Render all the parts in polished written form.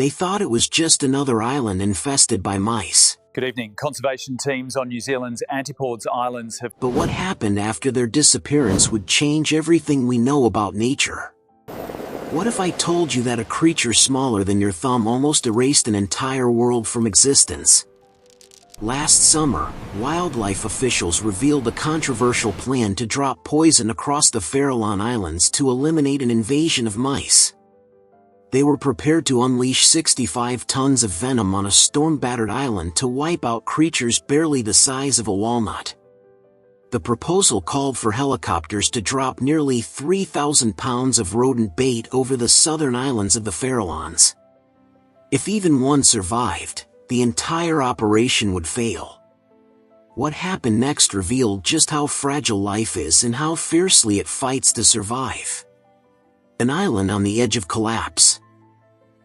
They thought it was just another island infested by mice. Good evening. Conservation teams on New Zealand's Antipodes Islands have... But what happened after their disappearance would change everything we know about nature. What if I told you that a creature smaller than your thumb almost erased an entire world from existence? Last summer, wildlife officials revealed a controversial plan to drop poison across the Farallon Islands to eliminate an invasion of mice. They were prepared to unleash 65 tons of venom on a storm-battered island to wipe out creatures barely the size of a walnut. The proposal called for helicopters to drop nearly 3,000 pounds of rodent bait over the southern islands of the Farallons. If even one survived, the entire operation would fail. What happened next revealed just how fragile life is and how fiercely it fights to survive. An island on the edge of collapse.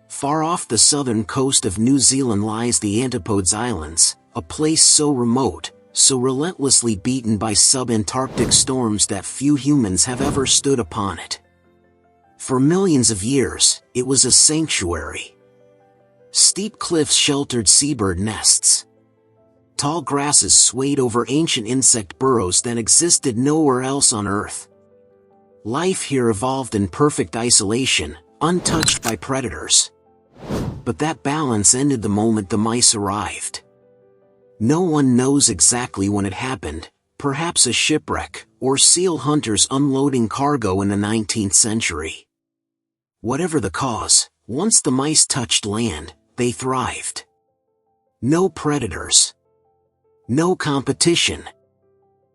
Far off the southern coast of New Zealand lies the Antipodes Islands, a place so remote, so relentlessly beaten by subantarctic storms that few humans have ever stood upon it. For millions of years, it was a sanctuary. Steep cliffs sheltered seabird nests. Tall grasses swayed over ancient insect burrows that existed nowhere else on Earth. Life here evolved in perfect isolation, untouched by predators. But that balance ended the moment the mice arrived. No one knows exactly when it happened, perhaps a shipwreck, or seal hunters unloading cargo in the 19th century. Whatever the cause, once the mice touched land, they thrived. No predators. No competition.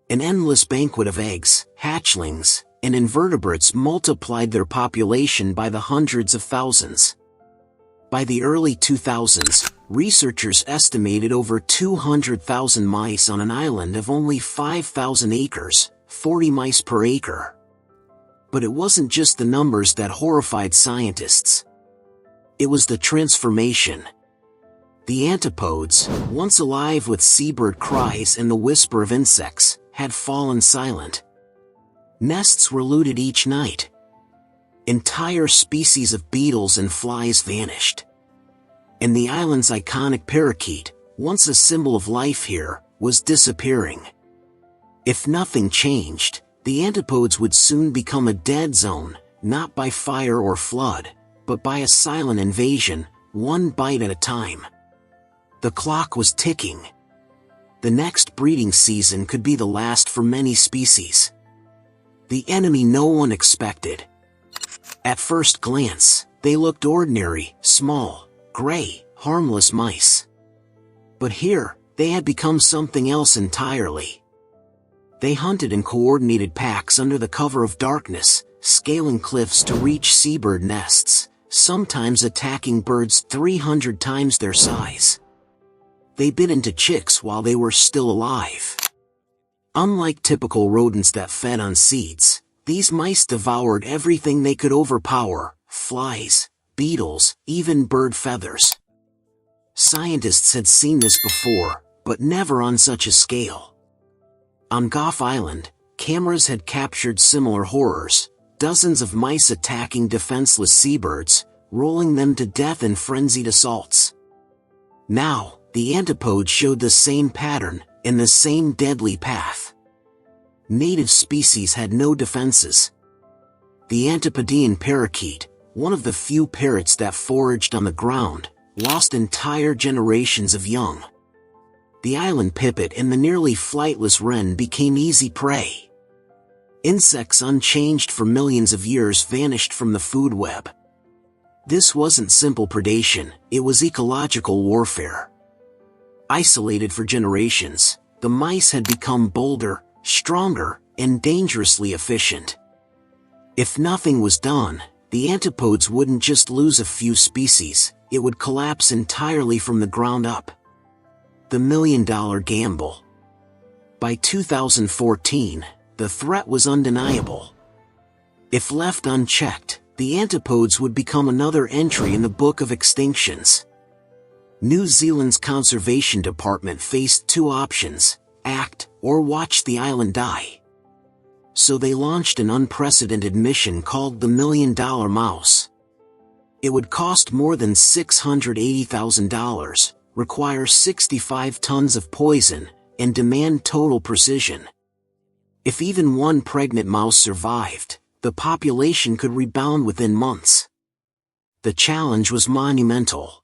An endless banquet of eggs, hatchlings, and invertebrates multiplied their population by the hundreds of thousands. By the early 2000s, researchers estimated over 200,000 mice on an island of only 5,000 acres, 40 mice per acre. But it wasn't just the numbers that horrified scientists. It was the transformation. The antipodes, once alive with seabird cries and the whisper of insects, had fallen silent. Nests were looted each night. Entire species of beetles and flies vanished. And the island's iconic parakeet, once a symbol of life here, was disappearing. If nothing changed, the antipodes would soon become a dead zone, not by fire or flood, but by a silent invasion, one bite at a time. The clock was ticking. The next breeding season could be the last for many species. The enemy no one expected. At first glance, they looked ordinary, small, gray, harmless mice. But here, they had become something else entirely. They hunted in coordinated packs under the cover of darkness, scaling cliffs to reach seabird nests, sometimes attacking birds 300 times their size. They bit into chicks while they were still alive. Unlike typical rodents that fed on seeds, these mice devoured everything they could overpower: flies, beetles, even bird feathers. Scientists had seen this before, but never on such a scale. On Gough Island, cameras had captured similar horrors: dozens of mice attacking defenseless seabirds, rolling them to death in frenzied assaults. Now, the antipodes showed the same pattern, in the same deadly path. Native species had no defenses. The Antipodean parakeet, one of the few parrots that foraged on the ground, lost entire generations of young. The island pipit and the nearly flightless wren became easy prey. Insects unchanged for millions of years vanished from the food web. This wasn't simple predation, it was ecological warfare. Isolated for generations, the mice had become bolder, stronger, and dangerously efficient. If nothing was done, the antipodes wouldn't just lose a few species, it would collapse entirely from the ground up. The million-dollar gamble. By 2014, the threat was undeniable. If left unchecked, the antipodes would become another entry in the book of extinctions. New Zealand's Conservation Department faced two options: act or watch the island die. So they launched an unprecedented mission called the $1 Million Mouse. It would cost more than $680,000, require 65 tons of poison, and demand total precision. If even one pregnant mouse survived, the population could rebound within months. The challenge was monumental.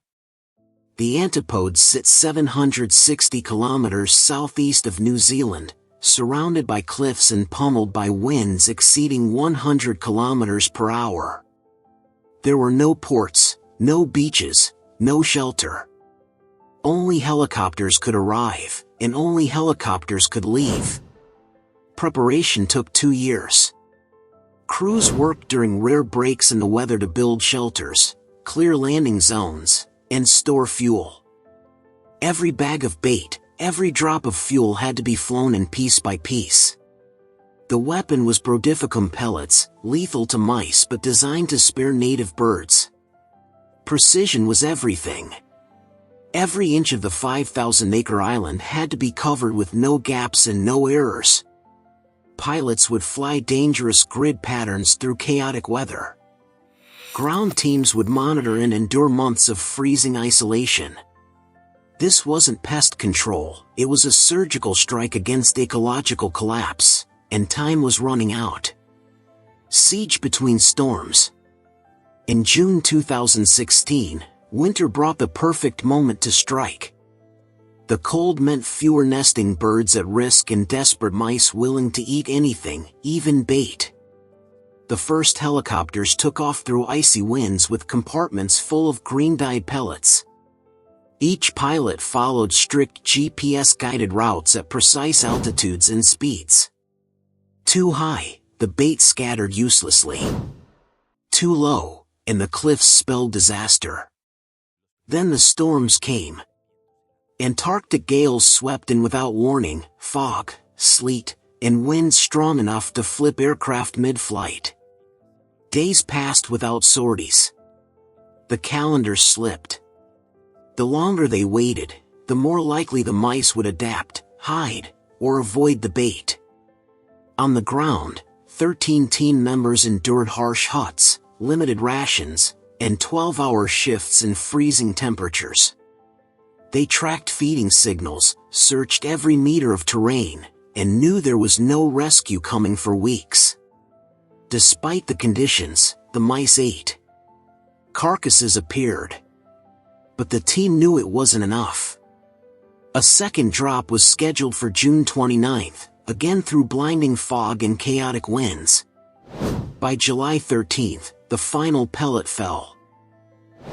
The antipodes sit 760 kilometers southeast of New Zealand, surrounded by cliffs and pummeled by winds exceeding 100 kilometers per hour. There were no ports, no beaches, no shelter. Only helicopters could arrive, and only helicopters could leave. Preparation took 2 years. Crews worked during rare breaks in the weather to build shelters, clear landing zones, and store fuel. Every bag of bait, every drop of fuel had to be flown in piece by piece. The weapon was brodificum pellets, lethal to mice but designed to spare native birds. Precision was everything. Every inch of the 5,000-acre island had to be covered with no gaps and no errors. Pilots would fly dangerous grid patterns through chaotic weather. Ground teams would monitor and endure months of freezing isolation. This wasn't pest control, it was a surgical strike against ecological collapse, and time was running out. Siege between storms. In June 2016, winter brought the perfect moment to strike. The cold meant fewer nesting birds at risk and desperate mice willing to eat anything, even bait. The first helicopters took off through icy winds with compartments full of green-dyed pellets. Each pilot followed strict GPS-guided routes at precise altitudes and speeds. Too high, the bait scattered uselessly. Too low, and the cliffs spelled disaster. Then the storms came. Antarctic gales swept in without warning, fog, sleet, and winds strong enough to flip aircraft mid-flight. Days passed without sorties. The calendar slipped. The longer they waited, the more likely the mice would adapt, hide, or avoid the bait. On the ground, 13 team members endured harsh huts, limited rations, and 12-hour shifts in freezing temperatures. They tracked feeding signals, searched every meter of terrain, and knew there was no rescue coming for weeks. Despite the conditions, the mice ate. Carcasses appeared. But the team knew it wasn't enough. A second drop was scheduled for June 29th, again through blinding fog and chaotic winds. By July 13th, the final pellet fell.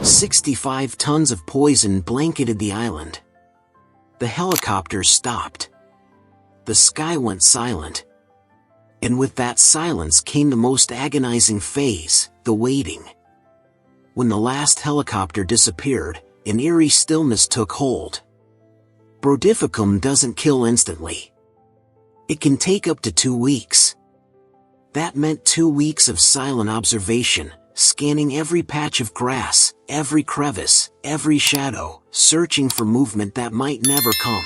65 tons of poison blanketed the island. The helicopters stopped. The sky went silent. And with that silence came the most agonizing phase, the waiting. When the last helicopter disappeared, an eerie stillness took hold. Brodificum doesn't kill instantly. It can take up to 2 weeks. That meant 2 weeks of silent observation, scanning every patch of grass, every crevice, every shadow, searching for movement that might never come.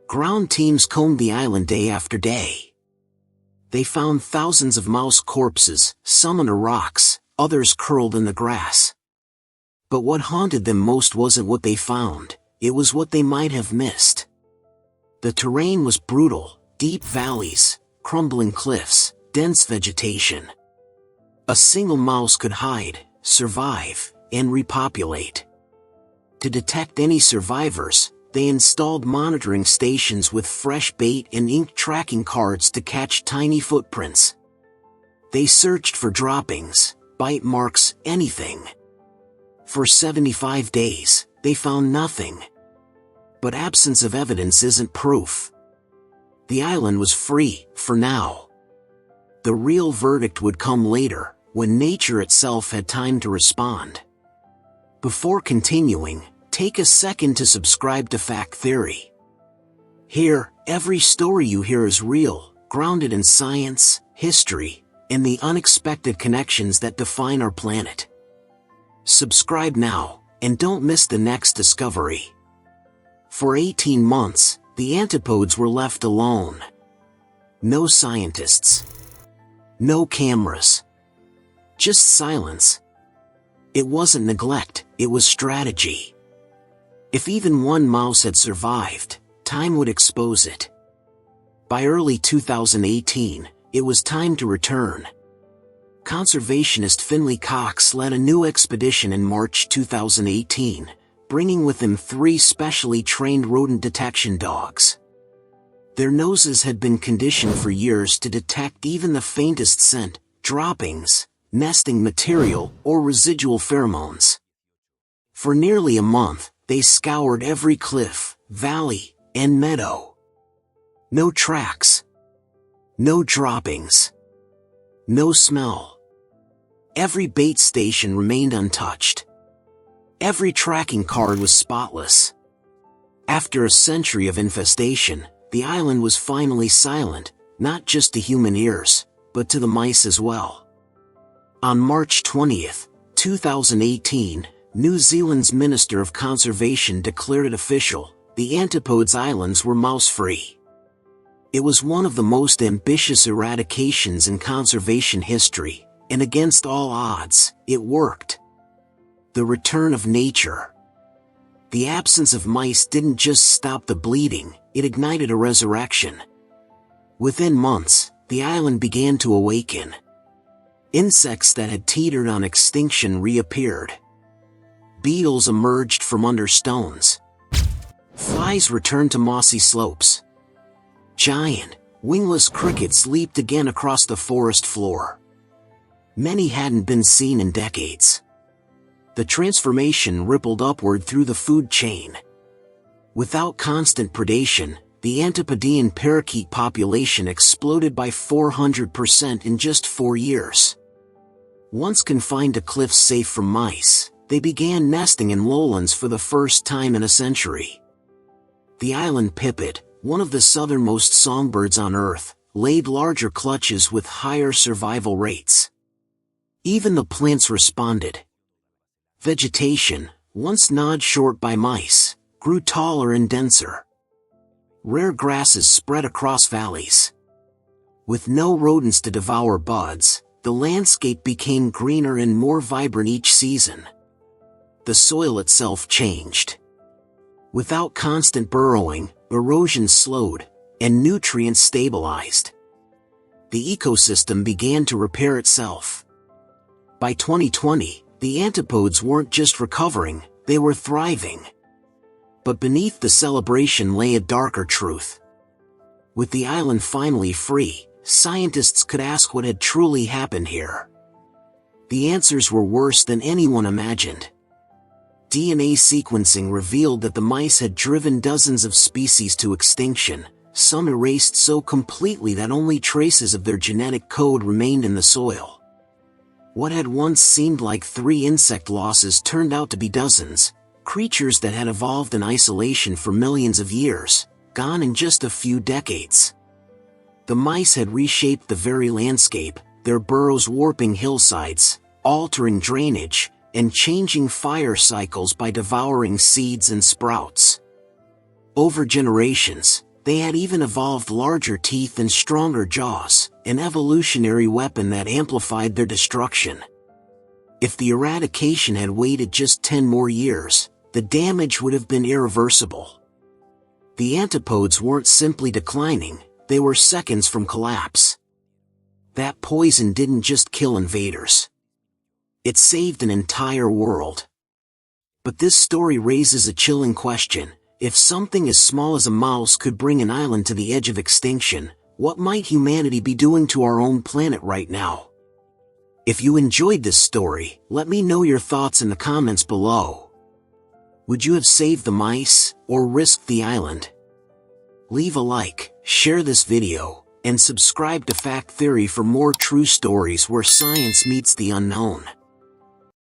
Ground teams combed the island day after day. They found thousands of mouse corpses, some under rocks, others curled in the grass. But what haunted them most wasn't what they found, it was what they might have missed. The terrain was brutal, deep valleys, crumbling cliffs, dense vegetation. A single mouse could hide, survive, and repopulate. To detect any survivors, they installed monitoring stations with fresh bait and ink tracking cards to catch tiny footprints. They searched for droppings, bite marks, anything. For 75 days, they found nothing. But absence of evidence isn't proof. The island was free, for now. The real verdict would come later, when nature itself had time to respond. Before continuing, take a second to subscribe to Fact Theory. Here, every story you hear is real, grounded in science, history, and the unexpected connections that define our planet. Subscribe now, and don't miss the next discovery. For 18 months, the antipodes were left alone. No scientists. No cameras. Just silence. It wasn't neglect, it was strategy. If even one mouse had survived, time would expose it. By early 2018, it was time to return. Conservationist Finley Cox led a new expedition in March 2018, bringing with him 3 specially trained rodent detection dogs. Their noses had been conditioned for years to detect even the faintest scent, droppings, nesting material, or residual pheromones. For nearly a month, they scoured every cliff, valley, and meadow. No tracks. No droppings. No smell. Every bait station remained untouched. Every tracking card was spotless. After a century of infestation, the island was finally silent, not just to human ears, but to the mice as well. On March 20th, 2018, New Zealand's Minister of Conservation declared it official: the Antipodes Islands were mouse-free. It was one of the most ambitious eradications in conservation history, and against all odds, it worked. The return of nature. The absence of mice didn't just stop the bleeding, it ignited a resurrection. Within months, the island began to awaken. Insects that had teetered on extinction reappeared. Beetles emerged from under stones. Flies returned to mossy slopes. Giant, wingless crickets leaped again across the forest floor. Many hadn't been seen in decades. The transformation rippled upward through the food chain. Without constant predation, the Antipodean parakeet population exploded by 400% in just 4 years. Once confined to cliffs safe from mice, they began nesting in lowlands for the first time in a century. The island pipit, one of the southernmost songbirds on Earth, laid larger clutches with higher survival rates. Even the plants responded. Vegetation, once gnawed short by mice, grew taller and denser. Rare grasses spread across valleys. With no rodents to devour buds, the landscape became greener and more vibrant each season. The soil itself changed. Without constant burrowing, erosion slowed, and nutrients stabilized. The ecosystem began to repair itself. By 2020, the antipodes weren't just recovering, they were thriving. But beneath the celebration lay a darker truth. With the island finally free, scientists could ask what had truly happened here. The answers were worse than anyone imagined. DNA sequencing revealed that the mice had driven dozens of species to extinction, some erased so completely that only traces of their genetic code remained in the soil. What had once seemed like 3 insect losses turned out to be dozens, creatures that had evolved in isolation for millions of years, gone in just a few decades. The mice had reshaped the very landscape, their burrows warping hillsides, altering drainage, and changing fire cycles by devouring seeds and sprouts. Over generations, they had even evolved larger teeth and stronger jaws, an evolutionary weapon that amplified their destruction. If the eradication had waited just 10 more years, the damage would have been irreversible. The antipodes weren't simply declining, they were seconds from collapse. That poison didn't just kill invaders. It saved an entire world. But this story raises a chilling question. If something as small as a mouse could bring an island to the edge of extinction, what might humanity be doing to our own planet right now? If you enjoyed this story, let me know your thoughts in the comments below. Would you have saved the mice, or risked the island? Leave a like, share this video, and subscribe to Fact Theory for more true stories where science meets the unknown.